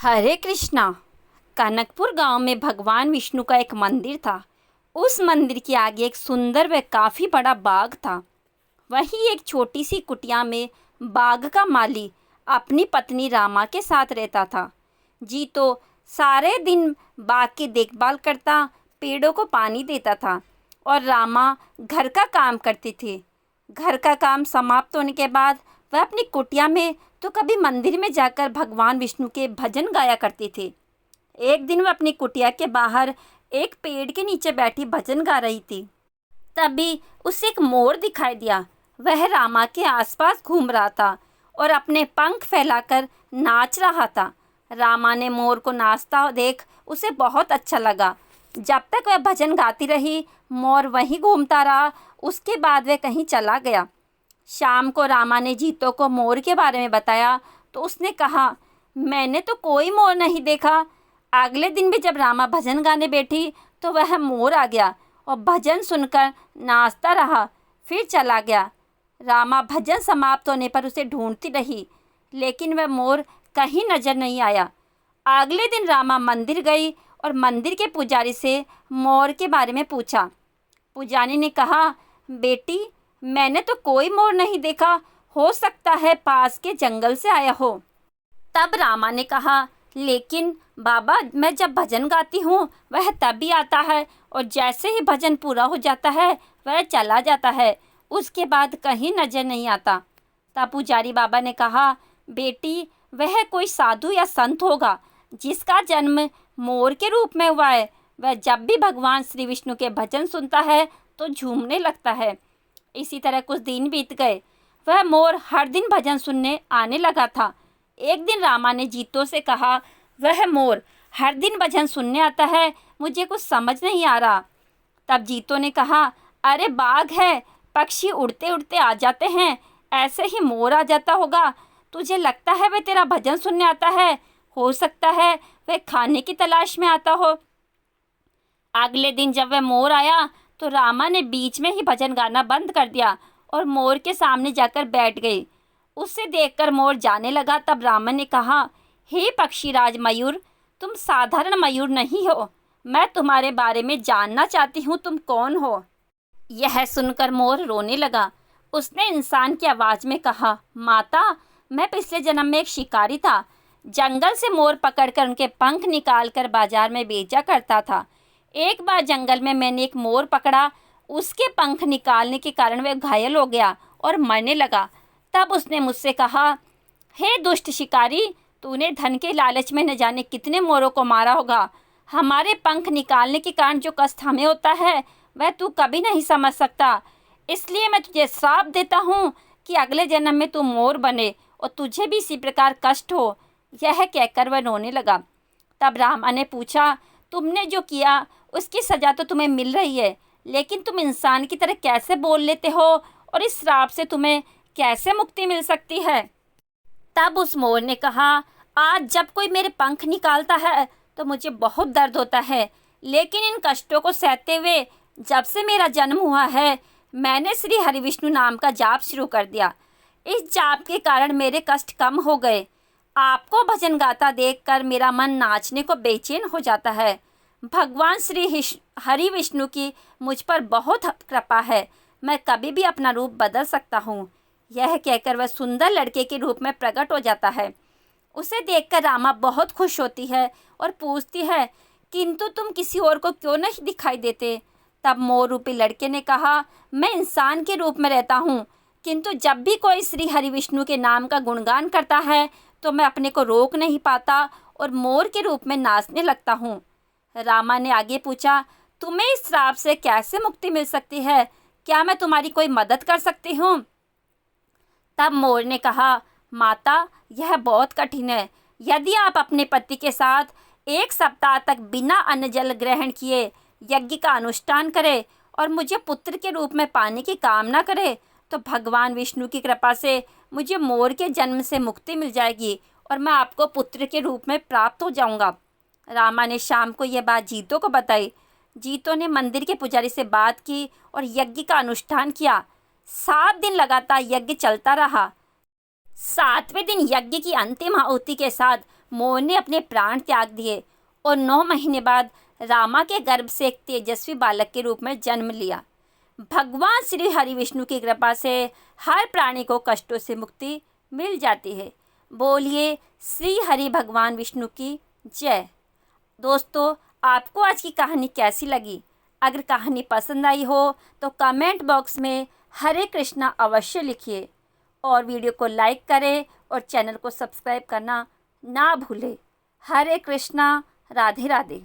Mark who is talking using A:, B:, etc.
A: हरे कृष्णा। कनकपुर गांव में भगवान विष्णु का एक मंदिर था। उस मंदिर के आगे एक सुंदर व काफ़ी बड़ा बाग था। वहीं एक छोटी सी कुटिया में बाग का माली अपनी पत्नी रामा के साथ रहता था। जी तो सारे दिन बाग की देखभाल करता, पेड़ों को पानी देता था और रामा घर का काम करती थी। घर का काम समाप्त होने के बाद वह अपनी कुटिया में तो कभी मंदिर में जाकर भगवान विष्णु के भजन गाया करती थी। एक दिन वह अपनी कुटिया के बाहर एक पेड़ के नीचे बैठी भजन गा रही थी। तभी उसे एक मोर दिखाई दिया। वह रामा के आसपास घूम रहा था और अपने पंख फैलाकर नाच रहा था। रामा ने मोर को नाचता देख उसे बहुत अच्छा लगा। जब तक वह भजन गाती रही, मोर वहीं घूमता रहा। उसके बाद वह कहीं चला गया। शाम को रामा ने जीतो को मोर के बारे में बताया तो उसने कहा, मैंने तो कोई मोर नहीं देखा। अगले दिन भी जब रामा भजन गाने बैठी तो वह मोर आ गया और भजन सुनकर नाचता रहा, फिर चला गया। रामा भजन समाप्त होने पर उसे ढूंढती रही, लेकिन वह मोर कहीं नजर नहीं आया। अगले दिन रामा मंदिर गई और मंदिर के पुजारी से मोर के बारे में पूछा। पुजारी ने कहा, बेटी, मैंने तो कोई मोर नहीं देखा, हो सकता है पास के जंगल से आया हो। तब रामा ने कहा, लेकिन बाबा, मैं जब भजन गाती हूँ वह तभी आता है और जैसे ही भजन पूरा हो जाता है वह चला जाता है, उसके बाद कहीं नजर नहीं आता। तब पुजारी बाबा ने कहा, बेटी, वह कोई साधु या संत होगा जिसका जन्म मोर के रूप में हुआ है। वह जब भी भगवान श्री विष्णु के भजन सुनता है तो झूमने लगता है। इसी तरह कुछ दिन बीत गए। वह मोर हर दिन भजन सुनने आने लगा था। एक दिन रामा ने जीतो से कहा, वह मोर हर दिन भजन सुनने आता है, मुझे कुछ समझ नहीं आ रहा। तब जीतो ने कहा, अरे बाग है, पक्षी उड़ते उड़ते आ जाते हैं, ऐसे ही मोर आ जाता होगा। तुझे लगता है वह तेरा भजन सुनने आता है? हो सकता है वह खाने की तलाश में आता हो। अगले दिन जब वह मोर आया तो रामा ने बीच में ही भजन गाना बंद कर दिया और मोर के सामने जाकर बैठ गई। उसे देखकर मोर जाने लगा। तब रामा ने कहा, हे पक्षीराज मयूर, तुम साधारण मयूर नहीं हो। मैं तुम्हारे बारे में जानना चाहती हूँ, तुम कौन हो? यह सुनकर मोर रोने लगा। उसने इंसान की आवाज़ में कहा, माता, मैं पिछले जन्म में एक शिकारी था। जंगल से मोर पकड़कर उनके पंख निकालकर बाजार में बेचा करता था। एक बार जंगल में मैंने एक मोर पकड़ा। उसके पंख निकालने के कारण वह घायल हो गया और मरने लगा। तब उसने मुझसे कहा, हे दुष्ट शिकारी, तूने धन के लालच में न जाने कितने मोरों को मारा होगा। हमारे पंख निकालने के कारण जो कष्ट हमें होता है वह तू कभी नहीं समझ सकता। इसलिए मैं तुझे श्राप देता हूँ कि अगले जन्म में तू मोर बने और तुझे भी इसी प्रकार कष्ट हो। यह कहकर वह रोने लगा। तब रामा ने पूछा, तुमने जो किया उसकी सज़ा तो तुम्हें मिल रही है, लेकिन तुम इंसान की तरह कैसे बोल लेते हो और इस श्राप से तुम्हें कैसे मुक्ति मिल सकती है? तब उस मोर ने कहा, आज जब कोई मेरे पंख निकालता है तो मुझे बहुत दर्द होता है, लेकिन इन कष्टों को सहते हुए जब से मेरा जन्म हुआ है मैंने श्री हरि विष्णु नाम का जाप शुरू कर दिया। इस जाप के कारण मेरे कष्ट कम हो गए। आपको भजन गाता देखकर मेरा मन नाचने को बेचैन हो जाता है। भगवान श्री हरि विष्णु की मुझ पर बहुत कृपा है, मैं कभी भी अपना रूप बदल सकता हूँ। यह कहकर वह सुंदर लड़के के रूप में प्रकट हो जाता है। उसे देखकर रामा बहुत खुश होती है और पूछती है, किंतु तुम किसी और को क्यों नहीं दिखाई देते? तब मोर रूपी लड़के ने कहा, मैं इंसान के रूप में रहता हूँ, किंतु जब भी कोई श्री हरि विष्णु के नाम का गुणगान करता है तो मैं अपने को रोक नहीं पाता और मोर के रूप में नाचने लगता हूँ। रामा ने आगे पूछा, तुम्हें इस श्राप से कैसे मुक्ति मिल सकती है? क्या मैं तुम्हारी कोई मदद कर सकती हूँ? तब मोर ने कहा, माता, यह बहुत कठिन है। यदि आप अपने पति के साथ 1 सप्ताह तक बिना अन्न जल ग्रहण किए यज्ञ का अनुष्ठान करें और मुझे पुत्र के रूप में पाने की कामना करें तो भगवान विष्णु की कृपा से मुझे मोर के जन्म से मुक्ति मिल जाएगी और मैं आपको पुत्र के रूप में प्राप्त हो जाऊंगा। रामा ने शाम को यह बात जीतो को बताई। जीतो ने मंदिर के पुजारी से बात की और यज्ञ का अनुष्ठान किया। 7 दिन लगातार यज्ञ चलता रहा। 7वें दिन यज्ञ की अंतिम आहुति के साथ मोर ने अपने प्राण त्याग दिए और 9 महीने बाद रामा के गर्भ से एक तेजस्वी बालक के रूप में जन्म लिया। भगवान श्री हरि विष्णु की कृपा से हर प्राणी को कष्टों से मुक्ति मिल जाती है। बोलिए श्री हरि भगवान विष्णु की जय। दोस्तों, आपको आज की कहानी कैसी लगी? अगर कहानी पसंद आई हो तो कमेंट बॉक्स में हरे कृष्णा अवश्य लिखिए और वीडियो को लाइक करें और चैनल को सब्सक्राइब करना ना भूलें। हरे कृष्णा, राधे राधे।